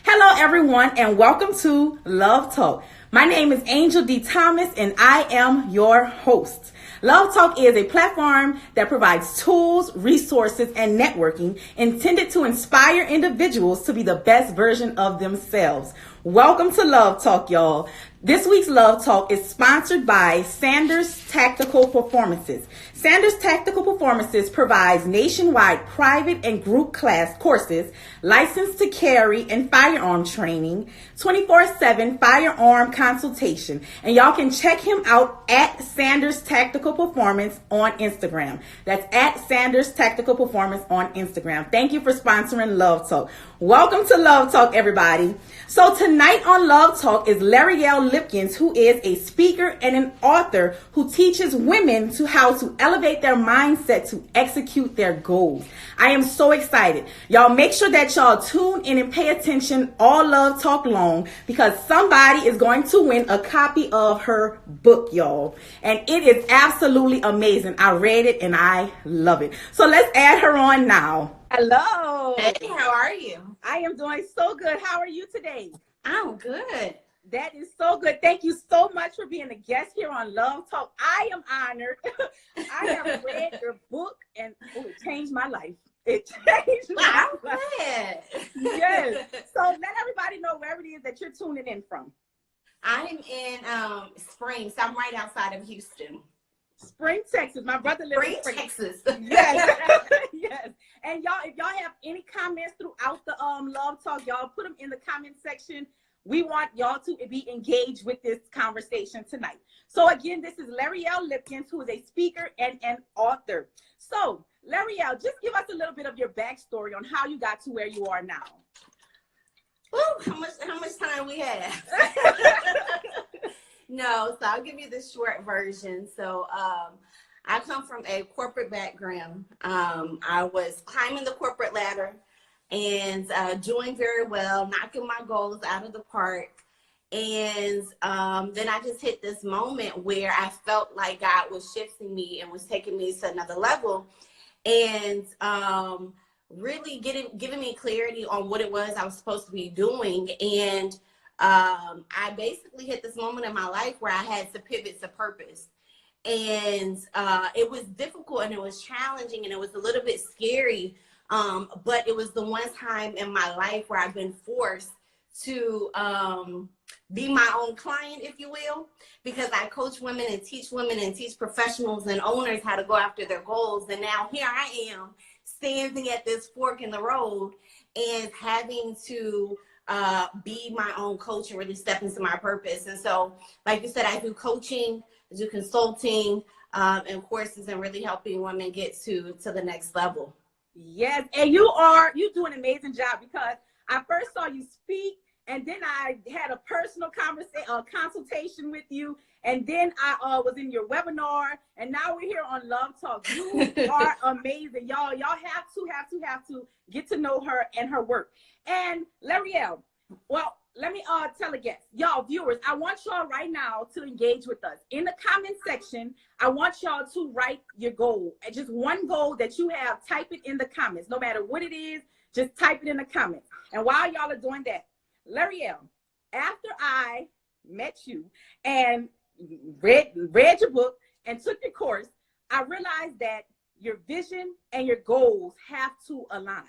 Hello, everyone, and welcome to Love Talk. My name is Angel D. Thomas, and I am your host. Love Talk is a platform that provides tools, resources, and networking intended to inspire individuals to be the best version of themselves. Welcome to Love Talk, y'all. This week's Love Talk is sponsored by Sanders Tactical Performances. Sanders Tactical Performances provides nationwide private and group class courses, licensed to carry and firearm training, 24/7 firearm consultation. And y'all can check him out at Sanders Tactical Performance on Instagram. That's at Sanders Tactical Performance on Instagram. Thank you for sponsoring Love Talk. Welcome to Love Talk, everybody. So tonight on Love Talk is L'Oreal Lipkins, who is a speaker and an author who teaches women to how to elevate their mindset to execute their goals. I am so excited. Y'all make sure that y'all tune in and pay attention all Love Talk long, because somebody is going to win a copy of her book, y'all. And it is absolutely amazing. I read it and I love it. So let's add her on now. Hello. Hey, how are you? I am doing so good. How are you today? I'm good. That is so good. Thank you so much for being a guest here on Love Talk. I am honored. I have read your book and it changed my life. It changed my life. Yes. So let everybody know where it is that you're tuning in from. I'm in Spring, so I'm right outside of Houston. Spring, Texas. My brother lives in Spring, Texas. Yes. Yes. And y'all, if y'all have any comments throughout the Love Talk, y'all put them in the comment section. We want y'all to be engaged with this conversation tonight. So again, this is L'Oreal Lipkins, who is a speaker and an author. So L'Oreal, just give us a little bit of your backstory on how you got to where you are now. Ooh, how much time we have? No, so I'll give you the short version. So I come from a corporate background. I was climbing the corporate ladder and doing very well, knocking my goals out of the park. And then I just hit this moment where I felt like God was shifting me and was taking me to another level, and really giving me clarity on what it was I was supposed to be doing. And I basically hit this moment in my life where I had to pivot to purpose. And it was difficult and it was challenging and it was a little bit scary. But it was the one time in my life where I've been forced to be my own client, if you will, because I coach women and teach professionals and owners how to go after their goals. And now here I am standing at this fork in the road and having to be my own coach and really step into my purpose. And so, like you said, I do coaching, I do consulting, and courses, and really helping women get to the next level. Yes, and you're doing an amazing job, because I first saw you speak, and then I had a personal consultation with you, and then I was in your webinar, and now we're here on Love Talk. You are amazing, y'all. Y'all have to get to know her and her work. And L'Oreal, well, let me tell a guest, y'all viewers, I want y'all right now to engage with us in the comment section. I want y'all to write your goal, and just one goal that you have. Type it in the comments, no matter what it is. Just type it in the comments. And while y'all are doing that, L'Oreal, after I met you and read your book and took your course, I realized that your vision and your goals have to align.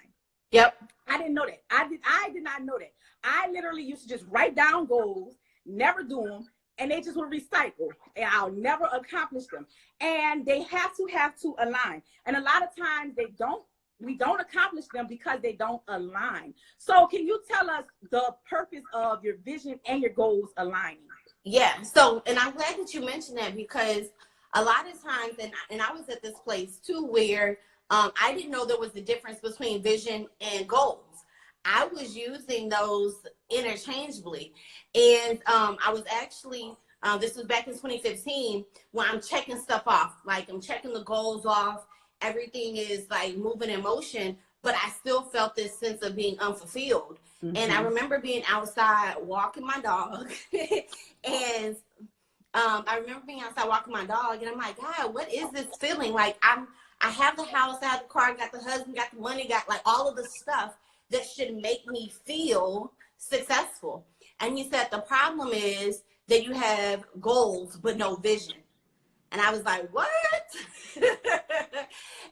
Yep. I didn't know that. I did not know that. I literally used to just write down goals, never do them, and they just would recycle, and I'll never accomplish them. And they have to align. And a lot of times we don't accomplish them because they don't align. So can you tell us the purpose of your vision and your goals aligning? Yeah. So, and I'm glad that you mentioned that, because a lot of times, and I was at this place too, where I didn't know there was a difference between vision and goals. I was using those interchangeably. And I was actually, this was back in 2015, when I'm checking stuff off. Like, I'm checking the goals off. Everything is like moving in motion, but I still felt this sense of being unfulfilled. Mm-hmm. And I remember being outside walking my dog. And I remember being outside walking my dog, and I'm like, God, what is this feeling? Like, I have the house, I have the car, I got the husband, got the money, got like all of the stuff that should make me feel successful. And he said, the problem is that you have goals, but no vision. And I was like, what?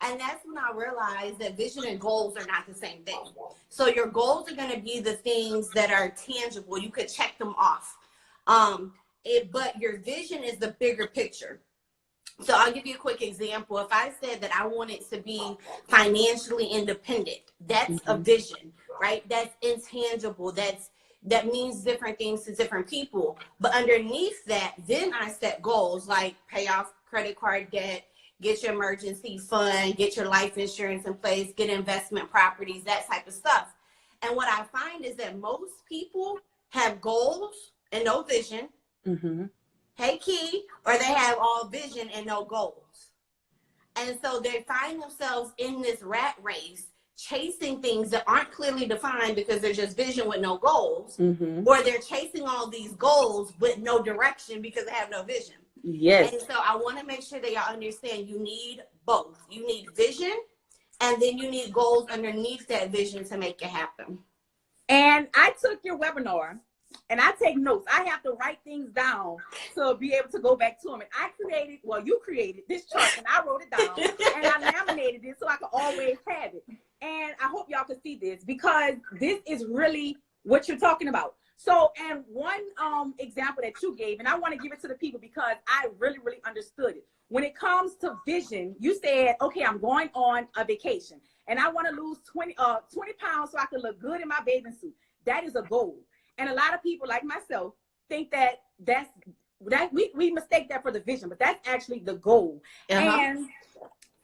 And that's when I realized that vision and goals are not the same thing. So your goals are going to be the things that are tangible. You could check them off. But your vision is the bigger picture. So I'll give you a quick example. If I said that I wanted to be financially independent, that's a vision, right? That's intangible. That means different things to different people. But underneath that, then I set goals like pay off credit card debt, get your emergency fund, get your life insurance in place, get investment properties, that type of stuff. And what I find is that most people have goals and no vision. Mm-hmm. Hey, Key, or they have all vision and no goals. And so they find themselves in this rat race, chasing things that aren't clearly defined because they're just vision with no goals, or they're chasing all these goals with no direction because they have no vision. Yes. And so I want to make sure that y'all understand you need both. You need vision, and then you need goals underneath that vision to make it happen. And I took your webinar, and I take notes. I have to write things down to be able to go back to them. And you created this chart, and I wrote it down, and I laminated it so I could always have it. And I hope y'all can see this, because this is really what you're talking about. So, and one example that you gave, and I want to give it to the people because I really, really understood it. When it comes to vision, you said, okay, I'm going on a vacation, and I want to lose 20 pounds so I can look good in my bathing suit. That is a goal. And a lot of people like myself think that we mistake that for the vision, but that's actually the goal. And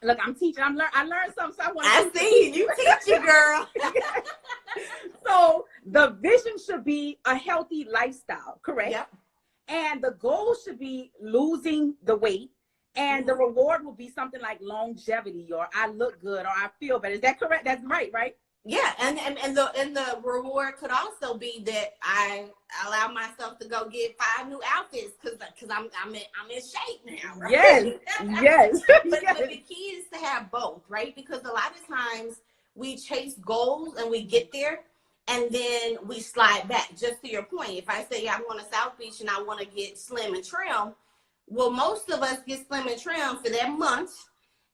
look, I'm teaching. I learned something. So I see you teaching, girl. So the vision should be a healthy lifestyle, correct? Yep. And the goal should be losing the weight. And the reward will be something like longevity, or I look good, or I feel better. Is that correct? That's right? Yeah, and the reward could also be that I allow myself to go get 5 new outfits because I'm in shape now, right? Yes. But the key is to have both, right? Because a lot of times we chase goals and we get there, and then we slide back. Just to your point, if I say I'm going to South Beach and I want to get slim and trim, well, most of us get slim and trim for that month.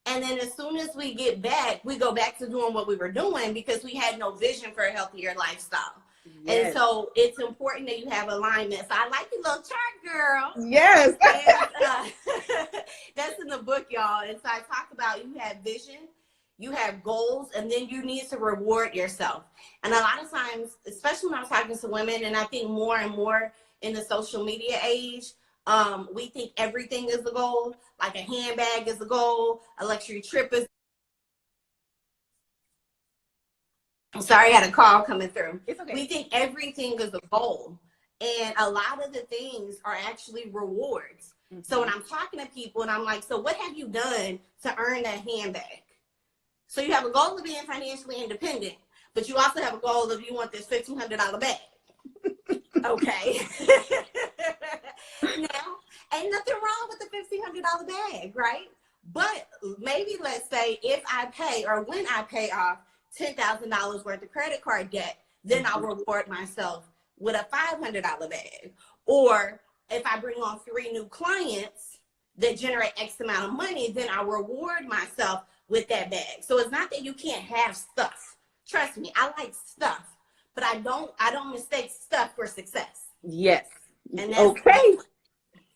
And then as soon as we get back, we go back to doing what we were doing because we had no vision for a healthier lifestyle. Yes. And so it's important that you have alignment. So I like your little chart, girl. Yes. And, that's in the book, y'all. And so I talk about you have vision, you have goals, and then you need to reward yourself. And a lot of times, especially when I'm talking to women, and I think more and more in the social media age, we think everything is the goal. Like a handbag is the goal. A luxury trip is. I'm sorry, I had a call coming through. It's okay. We think everything is the goal. And a lot of the things are actually rewards. So when I'm talking to people and I'm like, so what have you done to earn that handbag? So you have a goal of being financially independent, but you also have a goal of you want this $1,500 bag. Okay. Now, ain't nothing wrong with the $1,500 bag, right? But maybe let's say if I pay, or when I pay off $10,000 worth of credit card debt, then I'll reward myself with a $500 bag. Or if I bring on 3 new clients that generate X amount of money, then I'll reward myself with that bag. So it's not that you can't have stuff. Trust me, I like stuff. But I don't mistake stuff for success. Yes. And that's okay.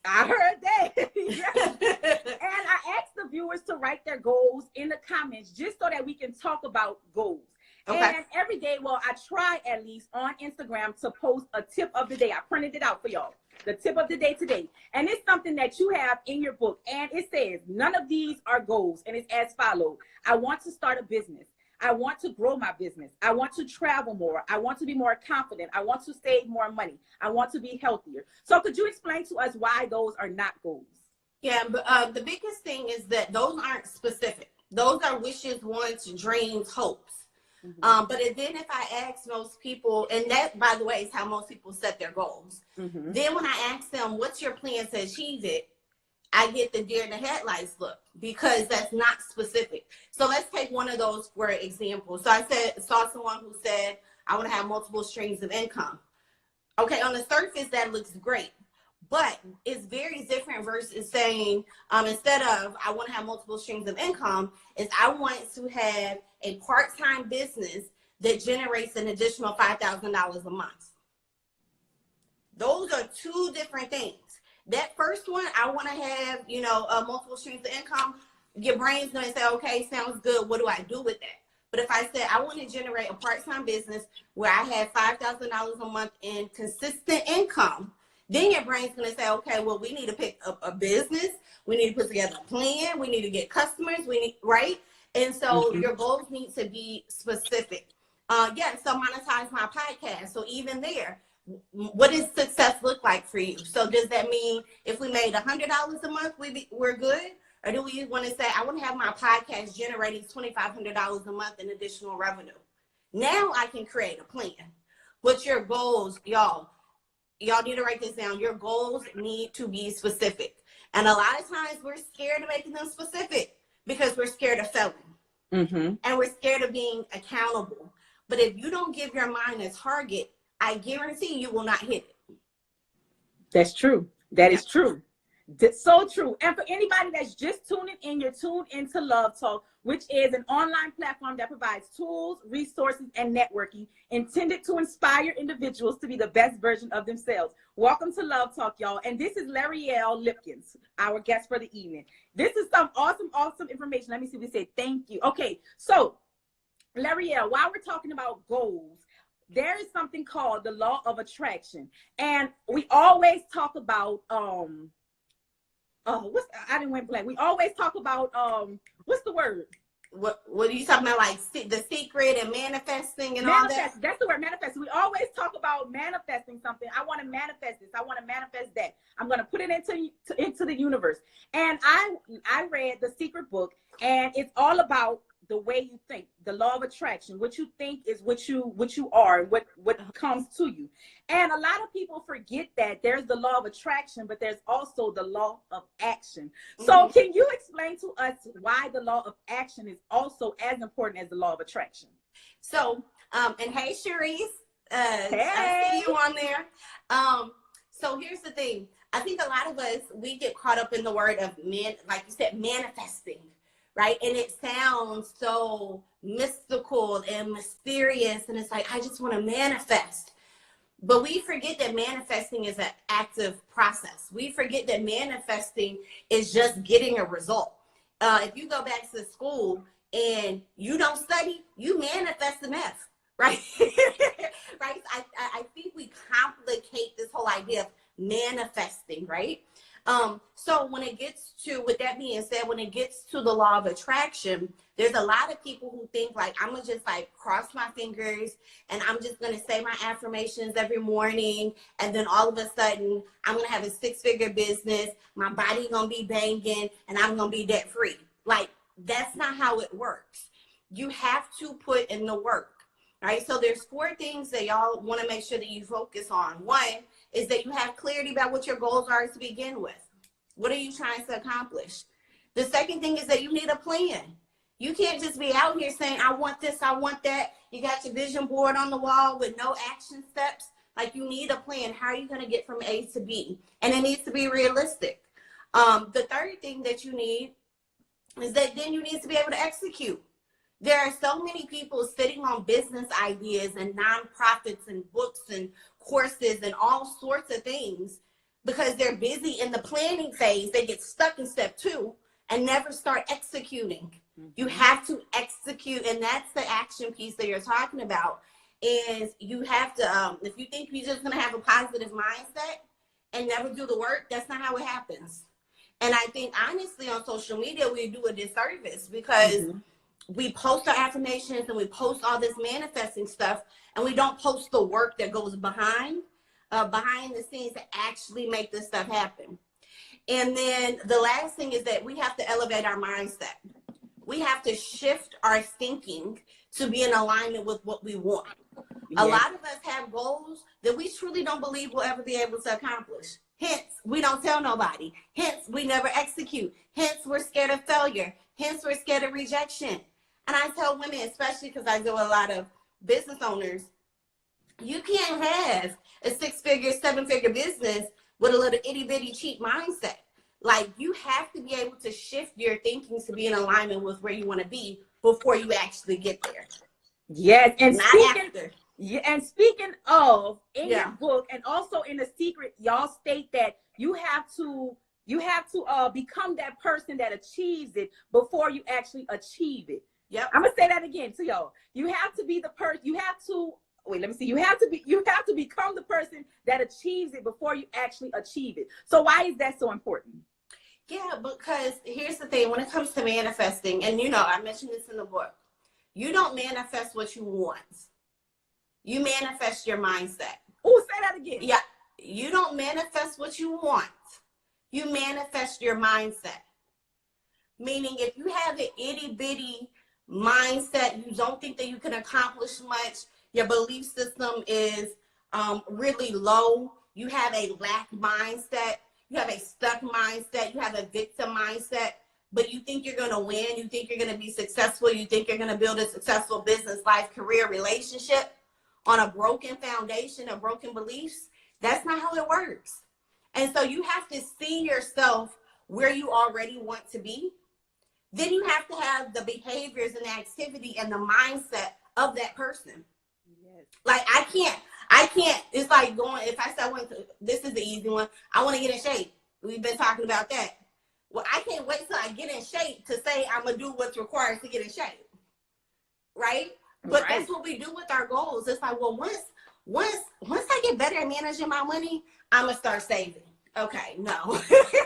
I heard that. Yes. And I asked the viewers to write their goals in the comments just so that we can talk about goals. Okay. And every day, I try at least on Instagram to post a tip of the day. I printed it out for y'all. The tip of the day today. And it's something that you have in your book. And it says, none of these are goals. And it's as follows. I want to start a business. I want to grow my business. I want to travel more. I want to be more confident. I want to save more money. I want to be healthier. So could you explain to us why those are not goals? Yeah, but the biggest thing is that those aren't specific. Those are wishes, wants, dreams, hopes. But then if I ask most people, and that, by the way, is how most people set their goals. Then when I ask them, what's your plan to achieve it? I get the deer in the headlights look because that's not specific. So let's take one of those for example. So I saw someone who said, I want to have multiple streams of income. Okay, on the surface, that looks great. But it's very different versus saying, instead of I want to have multiple streams of income, is I want to have a part-time business that generates an additional $5,000 a month. Those are two different things. That first one, I want to have, multiple streams of income. Your brain's going to say, okay, sounds good. What do I do with that? But if I said I want to generate a part-time business where I have $5,000 a month in consistent income, then your brain's going to say, okay, well, we need to pick up a business. We need to put together a plan. We need to get customers. Right? And so your goals need to be specific. So monetize my podcast. So even there, what does success look like for you? So does that mean if we made $100 a month, we're good? Or do we want to say, I want to have my podcast generating $2,500 a month in additional revenue? Now I can create a plan. What's your goals, y'all? Y'all need to write this down. Your goals need to be specific. And a lot of times we're scared of making them specific because we're scared of failing. And we're scared of being accountable. But if you don't give your mind a target, I guarantee you will not hit it. That's true. That is true. That's so true. And for anybody that's just tuning in, you're tuned into Love Talk, which is an online platform that provides tools, resources, and networking intended to inspire individuals to be the best version of themselves. Welcome to Love Talk, y'all. And this is Larielle Lipkins, our guest for the evening. This is some awesome information. Let me see if we say thank you. Okay, so Larielle, while we're talking about goals, there is something called the law of attraction. And we always talk about we always talk about what's the word? What are you talking about? Like the secret and manifesting and all that? That's the word, manifest. We always talk about manifesting something. I want to manifest this. I want to manifest that. I'm going to put it into the universe. And I read The Secret book, and it's all about the way you think, the law of attraction. What you think is what you are, and what comes to you. And a lot of people forget that there's the law of attraction, but there's also the law of action. So can you explain to us why the law of action is also as important as the law of attraction? So, and hey, Cherise, I see you on there. So here's the thing. I think a lot of us, we get caught up in the word of like you said, manifesting. Right? And it sounds so mystical and mysterious. And it's like, I just want to manifest. But we forget that manifesting is an active process. We forget that manifesting is just getting a result. If you go back to school and you don't study, you manifest an F, right? Right? I think we complicate this whole idea of manifesting, right? So when it gets to, with that being said, when it gets to the law of attraction, there's a lot of people who think like, I'm gonna just like cross my fingers and I'm just gonna say my affirmations every morning. And then all of a sudden I'm gonna have a 6-figure business. My body gonna be banging and I'm gonna be debt free. Like, that's not how it works. You have to put in the work. Right? So there's 4 things that y'all want to make sure that you focus on. One is that you have clarity about what your goals are to begin with. What are you trying to accomplish? The second thing is that you need a plan. You can't just be out here saying, I want this, I want that. You got your vision board on the wall with no action steps. Like, you need a plan. How are you going to get from A to B? And it needs to be realistic. The third thing that you need is that then you need to be able to execute. There are so many people sitting on business ideas and nonprofits and books and courses and all sorts of things because they're busy in the planning phase. They get stuck in step 2 and never start executing. You have to execute, and that's the action piece that you're talking about. Is you have to, if you think you're just going to have a positive mindset and never do the work, that's not how it happens. And I think, honestly, on social media, we do a disservice because we post our affirmations and we post all this manifesting stuff, and we don't post the work that goes behind the scenes to actually make this stuff happen. And then the last thing is that we have to elevate our mindset. We have to shift our thinking to be in alignment with what we want. A lot of us have goals that we truly don't believe we'll ever be able to accomplish. Hence, we don't tell nobody. Hence, we never execute. Hence, we're scared of failure. Hence, we're scared of rejection. And I tell women, especially because I do a lot of business owners, You can't have a 6-figure, 7-figure business with a little itty bitty cheap mindset. Like, you have to be able to shift your thinking to be in alignment with where you want to be before you actually get there. Yes, and not speaking, after. yeah, and speaking of, in your Yeah. book and also in the secret, y'all state that you have to become that person that achieves it before you actually achieve it. Yep. I'm gonna say that again to y'all. You have to be the person. You have to wait. Let me see. You have to become the person that achieves it before you actually achieve it. So why is that so important? Yeah, because here's the thing. When it comes to manifesting, and I mentioned this in the book, you don't manifest what you want. You manifest your mindset. Oh, say that again. Yeah. You don't manifest what you want. You manifest your mindset. Meaning, if you have an itty bitty mindset, you don't think that you can accomplish much, your belief system is really low, you have a lack mindset, you have a stuck mindset, you have a victim mindset, but you think you're going to win, you think you're going to be successful, you think you're going to build a successful business, life, career, relationship on a broken foundation of broken beliefs, that's not how it works. And so you have to see yourself where you already want to be. Then you have to have the behaviors and the activity and the mindset of that person. Yes. Like, I can't, it's like going, if I say this is the easy one, I want to get in shape. We've been talking about that. Well, I can't wait till I get in shape to say I'm going to do what's required to get in shape. Right? But that's what we do with our goals. It's like, well, once I get better at managing my money, I'm going to start saving. Okay, no.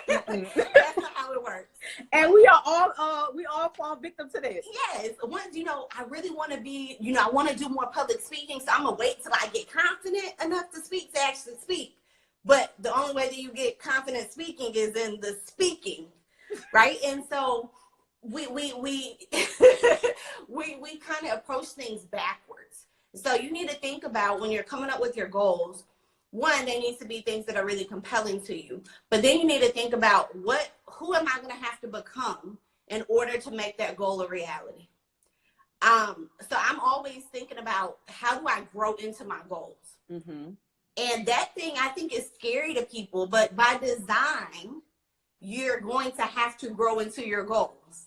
That's not how it works. And we all fall victim to this. Yes. Once, I really want to be, I want to do more public speaking, so I'm going to wait till I get confident enough to actually speak. But the only way that you get confident speaking is in the speaking, right? And so we kind of approach things backwards. So you need to think about, when you're coming up with your goals, one, they need to be things that are really compelling to you. But then you need to think about, who am I going to have to become in order to make that goal a reality? So I'm always thinking about, how do I grow into my goals? Mm-hmm. And that thing, I think, is scary to people, but by design, you're going to have to grow into your goals.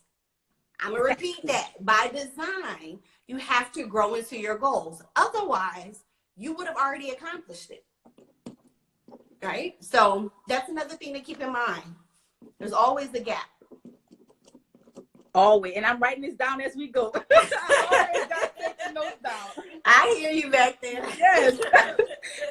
I'm going to repeat that. By design, you have to grow into your goals. Otherwise, you would have already accomplished it. Right? So that's another thing to keep in mind. There's always a gap. Always. And I'm writing this down as we go. I always got to take the notes down. I hear you back there. Yes.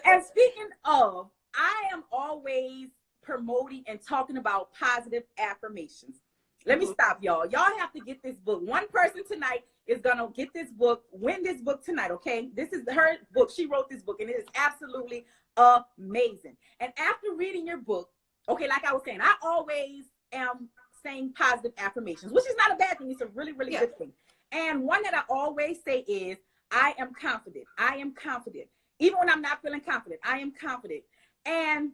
And speaking of, I am always promoting and talking about positive affirmations. Let me stop, y'all. Y'all have to get this book. One person tonight is going to get this book, win this book tonight, okay? This is her book. She wrote this book, and it is absolutely amazing. And after reading your book, okay, like I was saying, I always am saying positive affirmations, which is not a bad thing. It's a really, really good thing. And one that I always say is, I am confident. I am confident. Even when I'm not feeling confident, I am confident. And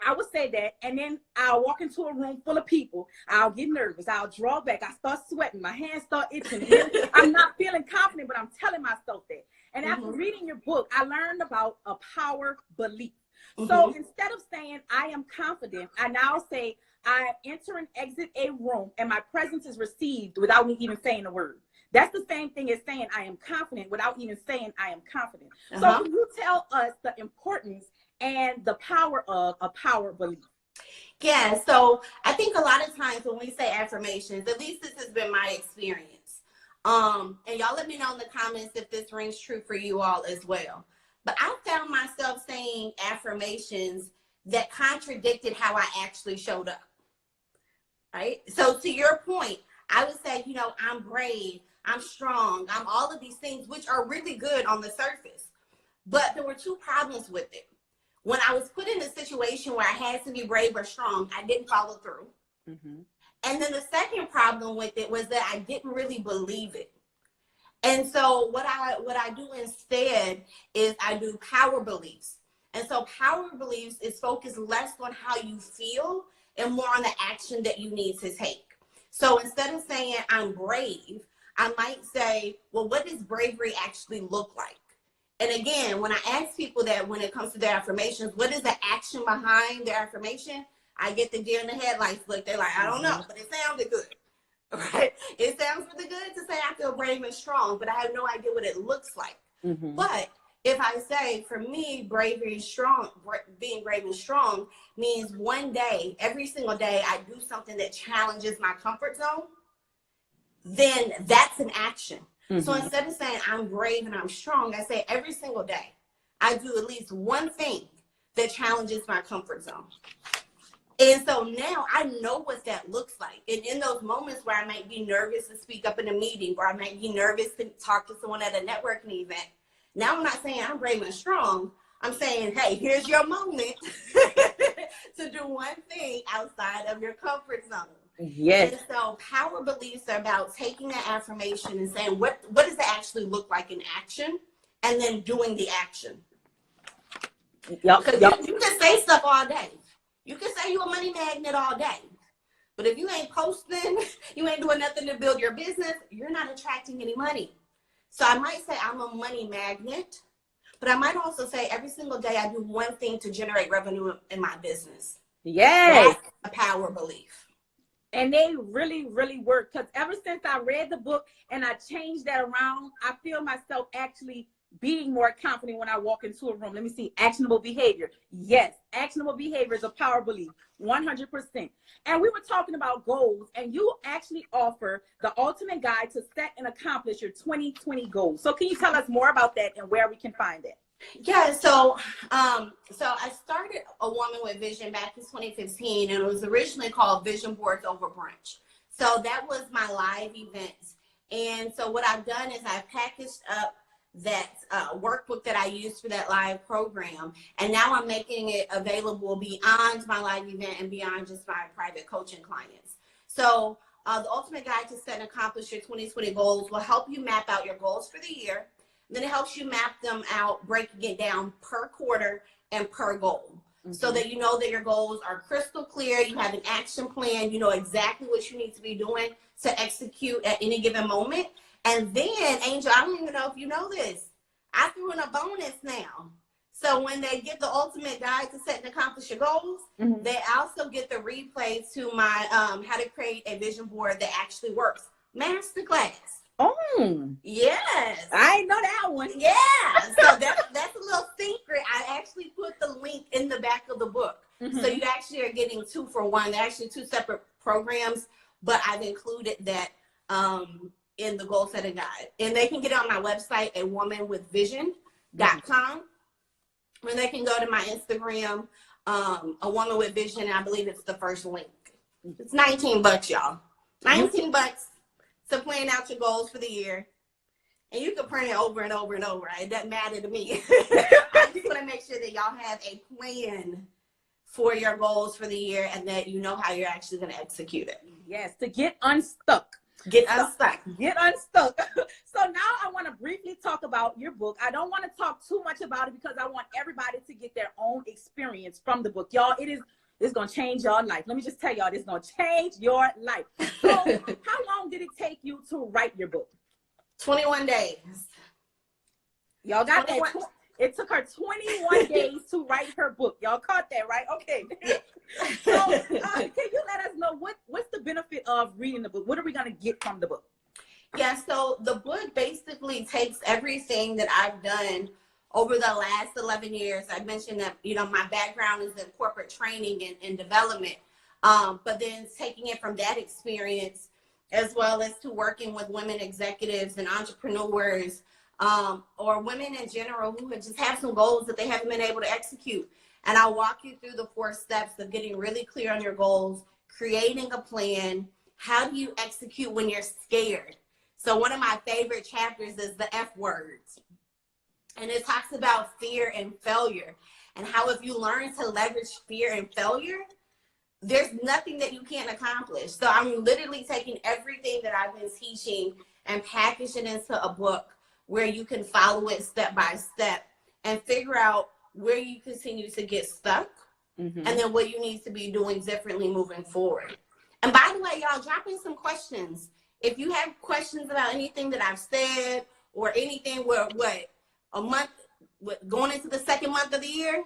I would say that, and then I'll walk into a room full of people. I'll get nervous. I'll draw back. I start sweating. My hands start itching. I'm not feeling confident, but I'm telling myself that. And after reading your book, I learned about a power belief. So instead of saying I am confident, I now say I enter and exit a room and my presence is received without me even saying a word. That's the same thing as saying I am confident without even saying I am confident. So can you tell us the importance and the power of a power belief? Yeah, so I think a lot of times when we say affirmations, at least this has been my experience. And y'all let me know in the comments if this rings true for you all as well. But I found myself saying affirmations that contradicted how I actually showed up. Right? So to your point, I would say, I'm brave, I'm strong, I'm all of these things, which are really good on the surface. But there were two problems with it. When I was put in a situation where I had to be brave or strong, I didn't follow through. And then the second problem with it was that I didn't really believe it. And so what I do instead is I do power beliefs. And so power beliefs is focused less on how you feel and more on the action that you need to take. So instead of saying I'm brave, I might say, well, what does bravery actually look like? And again, when I ask people that when it comes to their affirmations, what is the action behind their affirmation? I get the deer in the headlights look. They're like, I don't know, but it sounded good. Right? It sounds really good to say I feel brave and strong, but I have no idea what it looks like. But if I say, for me, being brave and strong means one day, every single day, I do something that challenges my comfort zone, then that's an action. So instead of saying I'm brave and I'm strong, I say every single day, I do at least one thing that challenges my comfort zone. And so now I know what that looks like. And in those moments where I might be nervous to speak up in a meeting, or I might be nervous to talk to someone at a networking event, now I'm not saying I'm brave and strong. I'm saying, hey, here's your moment to do one thing outside of your comfort zone. Yes. And so power beliefs are about taking an affirmation and saying, what does it actually look like in action? And then doing the action. Because you can say stuff all day. You can say you're a money magnet all day. But if you ain't posting, you ain't doing nothing to build your business, you're not attracting any money. So I might say I'm a money magnet, but I might also say every single day I do one thing to generate revenue in my business. Yes. That's a power belief. And they really, really work. Because ever since I read the book and I changed that around, I feel myself actually being more confident when I walk into a room. Let me see. Actionable behavior. Yes. Actionable behavior is a power belief. 100%. And we were talking about goals, and you actually offer the ultimate guide to set and accomplish your 2020 goals. So can you tell us more about that and where we can find it? Yeah, so I started A Woman with Vision back in 2015, and it was originally called Vision Boards Over Brunch. So that was my live event. And so what I've done is I've packaged up that workbook that I used for that live program, and now I'm making it available beyond my live event and beyond just my private coaching clients. So the Ultimate Guide to Set and Accomplish Your 2020 Goals will help you map out your goals for the year. Then it helps you map them out, breaking it down per quarter and per goal, so that you know that your goals are crystal clear. You have an action plan. You know exactly what you need to be doing to execute at any given moment. And then, Angel, I don't even know if you know this, I threw in a bonus now. So when they get the Ultimate Guide to Set and Accomplish Your Goals, they also get the replay to my How to Create a Vision Board That Actually Works masterclass. Oh, yes. I know that one. Yeah. So that's a little secret. I actually put the link in the back of the book. So you actually are getting 2 for 1. They're actually 2 separate programs, but I've included that in the goal setting guide. And they can get it on my website at womanwithvision.com. Or they can go to my Instagram, A Woman with Vision, and I believe it's the first link. It's $19, y'all. $19 to plan out your goals for the year. And you can print it over and over and over. It doesn't matter to me. I just want to make sure that y'all have a plan for your goals for the year and that you know how you're actually going to execute it. Yes, to get unstuck. Get unstuck. Get unstuck. So now I want to briefly talk about your book. I don't want to talk too much about it because I want everybody to get their own experience from the book. Y'all, it's going to change your life. Let me just tell y'all, it's going to change your life. So how long did it take you to write your book? 21 days. Y'all got that? It took her 21 days to write her book. Y'all caught that, right? Okay. So can you let us know what's the benefit of reading the book? What are we going to get from the book? Yeah, so the book basically takes everything that I've done over the last 11 years. I mentioned that, my background is in corporate training and development, but then taking it from that experience as well as to working with women executives and entrepreneurs, or women in general who just have some goals that they haven't been able to execute. And I'll walk you through the 4 steps of getting really clear on your goals, creating a plan. How do you execute when you're scared? So one of my favorite chapters is the F words. And it talks about fear and failure and how if you learn to leverage fear and failure, there's nothing that you can't accomplish. So I'm literally taking everything that I've been teaching and packaging it into a book where you can follow it step by step and figure out where you continue to get stuck and then what you need to be doing differently moving forward. And by the way, y'all, drop in some questions. If you have questions about anything that I've said or anything where a month going into the second month of the year.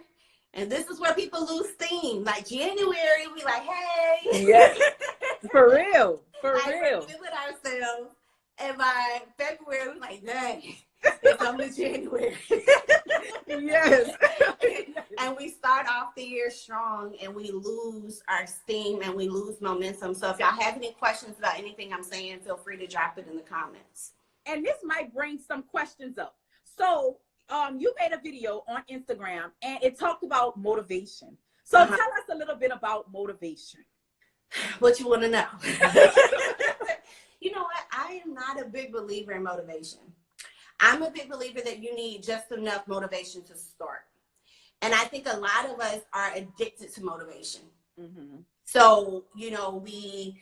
And this is where people lose steam. Like January, we like, hey. Yes. For real. For like, real. We're feeling ourselves. And by February, we're like, dang, it's only January. Yes. And we start off the year strong and we lose our steam and we lose momentum. So if y'all have any questions about anything I'm saying, feel free to drop it in the comments. And this might bring some questions up. So you made a video on Instagram and it talked about motivation. So tell us a little bit about motivation. What you want to know? You know what? I am not a big believer in motivation. I'm a big believer that you need just enough motivation to start. And I think a lot of us are addicted to motivation. Mm-hmm. So, you know, we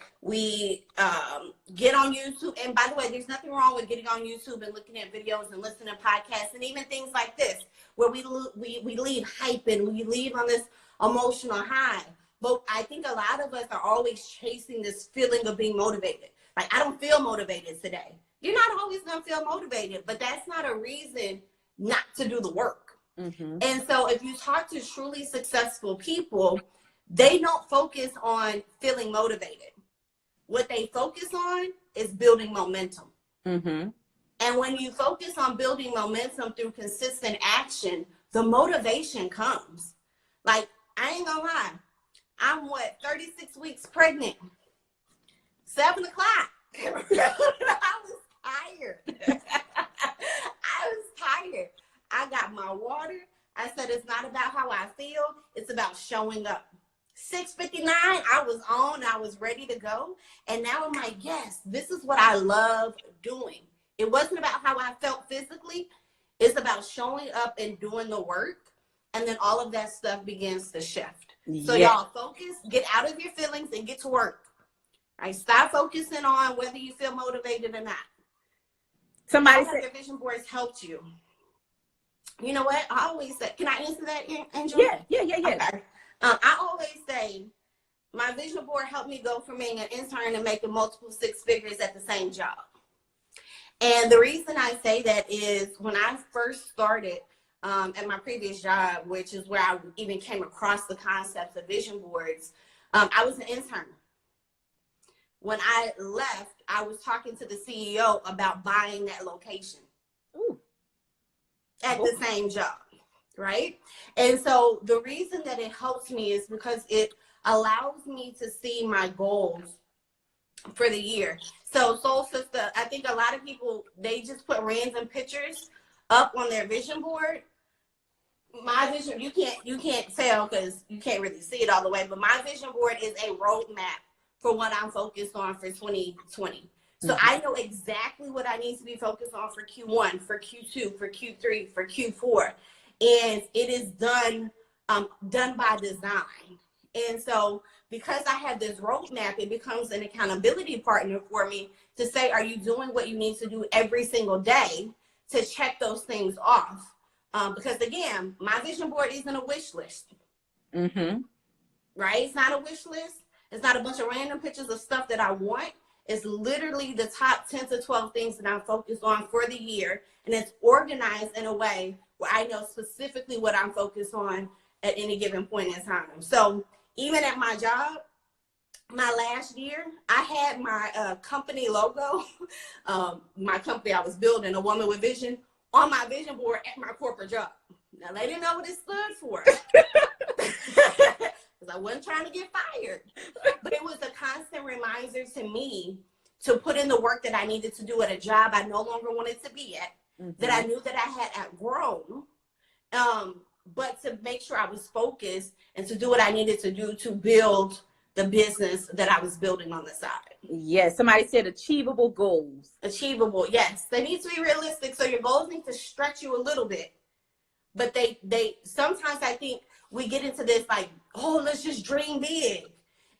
get on YouTube. And by the way, there's nothing wrong with getting on YouTube and looking at videos and listening to podcasts and even things like this, where we leave hype and we leave on this emotional high. But I think a lot of us are always chasing this feeling of being motivated. Like, I don't feel motivated today. You're not always going to feel motivated, but that's not a reason not to do the work. Mm-hmm. And so if you talk to truly successful people, they don't focus on feeling motivated. What they focus on is building momentum. Mm-hmm. And when you focus on building momentum through consistent action, the motivation comes. Like, I ain't gonna lie. I'm 36 weeks pregnant. 7 o'clock. I was tired. I was tired. I got my water. I said, it's not about how I feel. It's about showing up. 6:59, I was on. I was ready to go. And now I'm like, yes, this is what I love doing. It wasn't about how I felt physically. It's about showing up and doing the work. And then all of that stuff begins to shift. So y'all focus, get out of your feelings and get to work. Right? Stop focusing on whether you feel motivated or not. Somebody said your vision boards helped you. You know what? I always say, can I answer that, Angel? Yeah. Okay. I always say my vision board helped me go from being an intern and making multiple six figures at the same job. And the reason I say that is when I first started at my previous job, which is where I even came across the concepts of vision boards, I was an intern. When I left, I was talking to the CEO about buying that location. Ooh. At the same job, right? And so the reason that it helps me is because it allows me to see my goals for the year. So Soul Sister, I think a lot of people, they just put random pictures up on their vision board. My vision, you can't tell because you can't really see it all the way, but my vision board is a roadmap for what I'm focused on for 2020. So I know exactly what I need to be focused on for Q1, for Q2, for Q3, for Q4. And it is done by design. And so because I have this roadmap, it becomes an accountability partner for me to say, are you doing what you need to do every single day to check those things off? Because again, my vision board isn't a wish list. Mm-hmm. Right? It's not a wish list. It's not a bunch of random pictures of stuff that I want. It's literally the top 10 to 12 things that I'm focused on for the year. And it's organized in a way where I know specifically what I'm focused on at any given point in time. So even at my job, my last year, I had my company logo, my company I was building, A Woman with Vision, on my vision board at my corporate job. Now, they didn't know what it stood for. Because I wasn't trying to get fired. But it was a constant reminder to me to put in the work that I needed to do at a job I no longer wanted to be at, that I knew that I had outgrown, but to make sure I was focused and to do what I needed to do to build the business that I was building on the side. Yes, somebody said achievable goals. Achievable, yes. They need to be realistic, so your goals need to stretch you a little bit. But they sometimes I think we get into this like, oh, let's just dream big.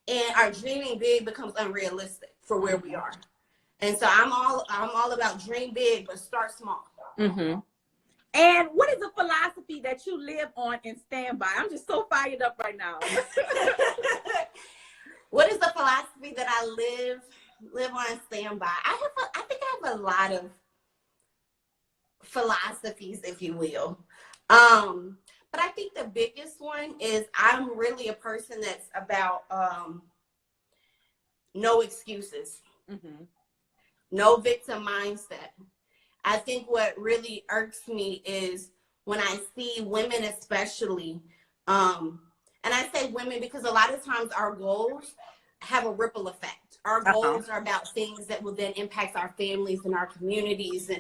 And our dreaming big becomes unrealistic for where we are. And so I'm all about dream big, but start small. Mm-hmm. And what is a philosophy that you live on and stand by? I'm just so fired up right now. What is the philosophy that I live on and stand by? I think I have a lot of philosophies, if you will. But I think the biggest one is I'm really a person that's about no excuses, no victim mindset. I think what really irks me is when I see women, especially, and I say women because a lot of times our goals have a ripple effect. Our goals are about things that will then impact our families and our communities.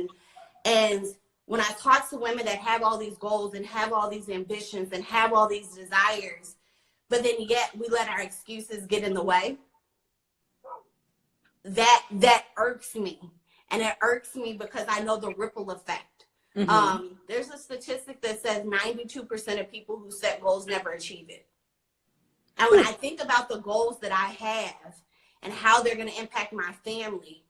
And when I talk to women that have all these goals and have all these ambitions and have all these desires, but then yet we let our excuses get in the way, that irks me. And it irks me because I know the ripple effect. There's a statistic that says 92% of people who set goals never achieve it. And when I think about the goals that I have and how they're going to impact my family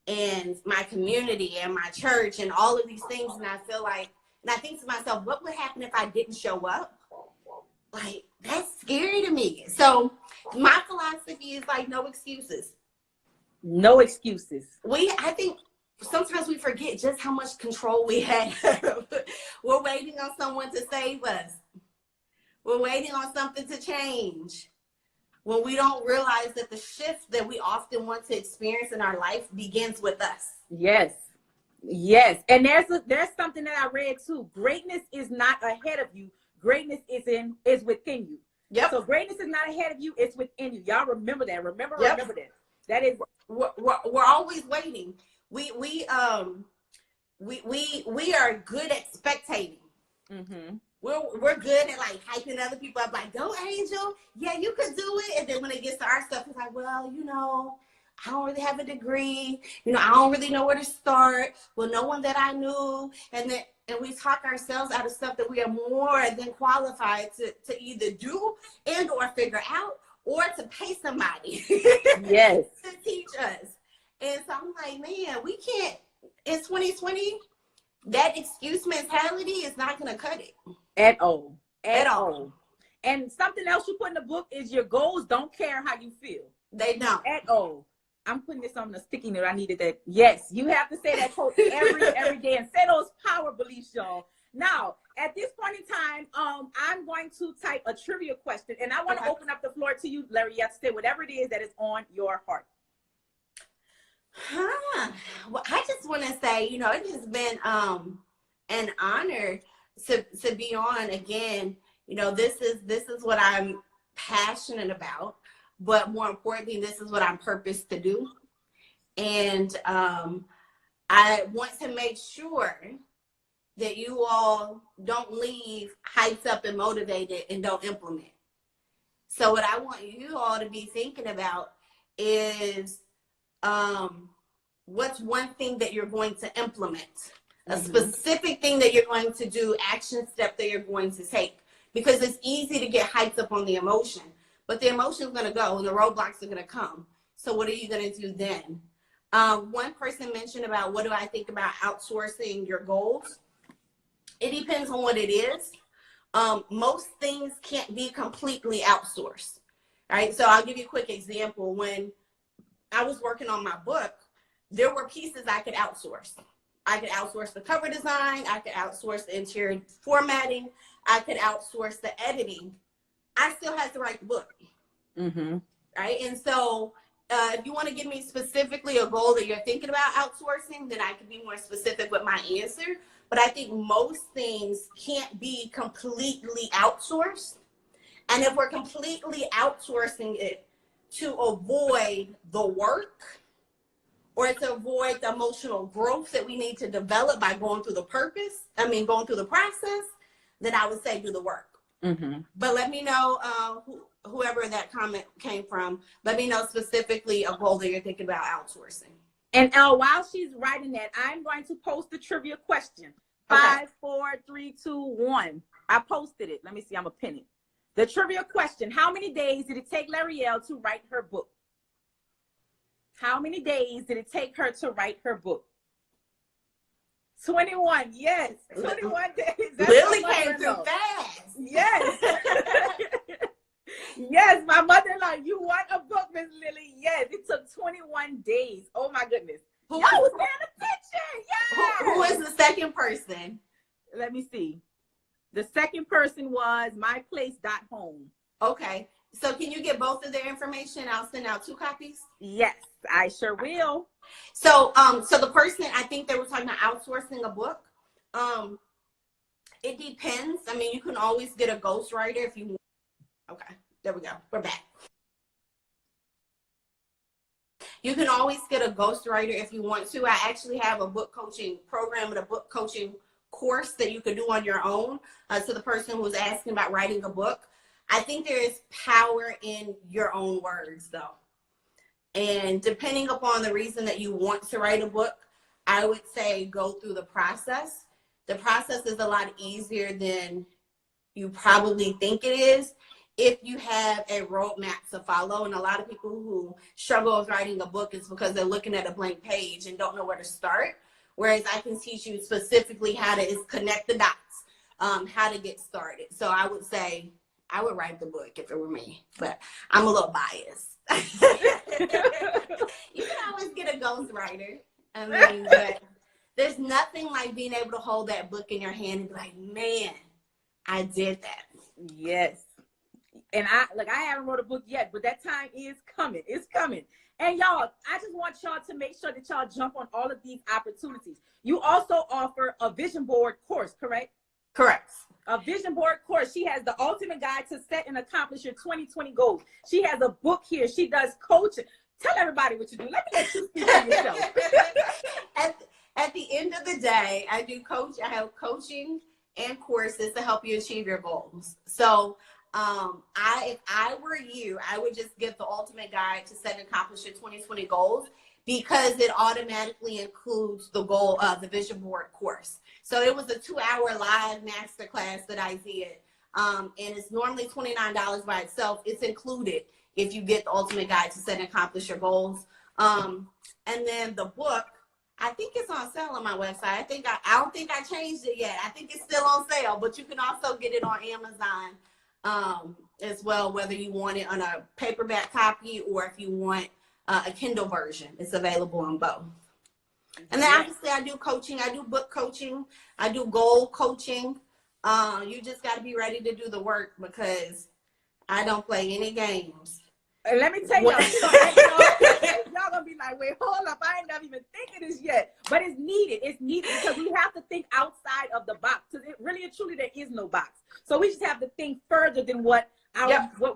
and my community and my church and all of these things, and I feel like, and I think to myself, what would happen if I didn't show up? Like, that's scary to me. So my philosophy is like, no excuses. No excuses. I think sometimes we forget just how much control we have. We're waiting on someone to save us. We're waiting on something to change. When we don't realize that the shift that we often want to experience in our life begins with us. Yes. Yes. And there's something that I read too. Greatness is not ahead of you. Greatness is within you. Yep. So greatness is not ahead of you. It's within you. Y'all remember that. Remember that. That is. We're always waiting. We are good at spectating. We're good at like hyping other people up, like, go Angel, yeah, you could do it. And then when it gets to our stuff, it's like, well, I don't really have a degree, I don't really know where to start. Well, no one that I knew, and we talk ourselves out of stuff that we are more than qualified to either do and or figure out, or to pay somebody yes to teach us. And so I'm like, man, we can't, in 2020, that excuse mentality is not going to cut it. At all. And something else you put in the book is your goals don't care how you feel. They don't. At all. I'm putting this on the sticky note. I needed that. Yes, you have to say that quote every day and say those power beliefs, y'all. Now, at this point in time, I'm going to type a trivia question, and I want to open up the floor to you, Larry. You have to say whatever it is that is on your heart. Well, I just want to say, it has been an honor to be on again. This is what I'm passionate about, but more importantly, this is what I'm purposed to do. And I want to make sure that you all don't leave hyped up and motivated and don't implement. So what I want you all to be thinking about is what's one thing that you're going to implement, a specific thing that you're going to do, action step that you're going to take, because it's easy to get hyped up on the emotion, but the emotion is going to go and the roadblocks are going to come. So what are you going to do then? One person mentioned about, what do I think about outsourcing your goals? It depends on what it is. Most things can't be completely outsourced. All right. So I'll give you a quick example. When I was working on my book, there were pieces I could outsource. I could outsource the cover design. I could outsource the interior formatting. I could outsource the editing. I still had to write the book. Right. And so if you want to give me specifically a goal that you're thinking about outsourcing, then I can be more specific with my answer. But I think most things can't be completely outsourced. And if we're completely outsourcing it to avoid the work or to avoid the emotional growth that we need to develop by going through the process, then I would say do the work. But let me know, whoever that comment came from, let me know specifically a goal that you're thinking about outsourcing. And while she's writing that, I'm going to post the trivia question. 5, 4, 3, 2, 1. I posted it. Let me see. I'm going to pin it. The trivia question: how many days did it take L'Oreal to write her book? How many days did it take her to write her book? 21. Yes. 21 days. That's Lily came through fast. Yes. Yes, my mother-in-law, you want a book, Miss Lily? Yes, it took 21 days. Oh my goodness. Y'all was paying attention. Yes. Who is the second person? Let me see. The second person was myplace.home. Okay. So can you get both of their information? I'll send out 2 copies. Yes, I sure will. So, so the person, I think they were talking about outsourcing a book. It depends. I mean, you can always get a ghostwriter if you want. Okay, there we go. We're back. You can always get a ghostwriter if you want to. I actually have a book coaching program and a book coaching course that you could do on your own. So the person who was asking about writing a book, I think there is power in your own words, though. And depending upon the reason that you want to write a book, I would say go through the process. The process is a lot easier than you probably think it is if you have a roadmap to follow. And a lot of people who struggle with writing a book is because they're looking at a blank page and don't know where to start. Whereas I can teach you specifically how to connect the dots, how to get started. So I would say I would write the book if it were me, but I'm a little biased. You can always get a ghostwriter. I mean, but there's nothing like being able to hold that book in your hand and be like, man, I did that. Yes. And I haven't wrote a book yet, but that time is coming. It's coming. And y'all, I just want y'all to make sure that y'all jump on all of these opportunities. You also offer a vision board course, correct? Correct. A vision board course. She has the ultimate guide to set and accomplish your 2020 goals. She has a book here. She does coaching. Tell everybody what you do. Let me let you speak for yourself. At the end of the day, I have coaching and courses to help you achieve your goals. So if I were you, I would just get the ultimate guide to set and accomplish your 2020 goals, because it automatically includes the goal of the vision board course. So it was a 2-hour live masterclass that I did. And it's normally $29 by itself. It's included if you get the ultimate guide to set and accomplish your goals. And then the book, I think it's on sale on my website. I don't think I changed it yet. I think it's still on sale, but you can also get it on Amazon as well, whether you want it on a paperback copy or if you want a Kindle version. It's available on both. And then obviously I do coaching. I do book coaching. I do goal coaching. You just got to be ready to do the work, because I don't play any games. And let me tell y'all, y'all gonna be like, wait, hold up, I ain't never even thinking this yet. But it's needed. It's needed because we have to think outside of the box. Because really and truly, there is no box. So we just have to think further than what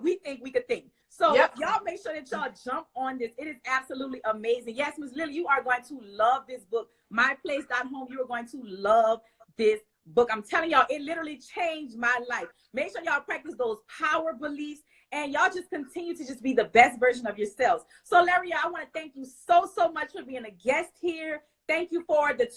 we think we could think. So y'all make sure that y'all jump on this. It is absolutely amazing. Yes, Ms. Lily, you are going to love this book. MyPlace.home, you are going to love this book. I'm telling y'all, it literally changed my life. Make sure y'all practice those power beliefs, and y'all just continue to just be the best version of yourselves. So, Larry, I want to thank you so much for being a guest here. Thank you for the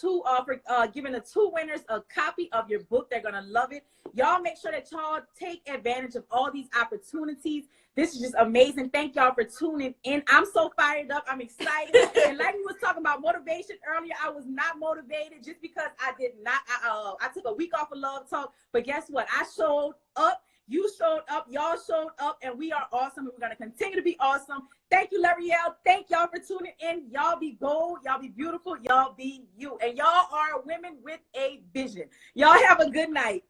giving the 2 winners a copy of your book. They're going to love it. Y'all make sure that y'all take advantage of all these opportunities. This is just amazing. Thank y'all for tuning in. I'm so fired up. I'm excited. And like we was talking about motivation earlier, I was not motivated just because I took a week off of Love Talk. But guess what? I showed up. You showed up, y'all showed up, and we are awesome. We're going to continue to be awesome. Thank you, L'Oreal. Thank y'all for tuning in. Y'all be bold. Y'all be beautiful. Y'all be you. And y'all are women with a vision. Y'all have a good night.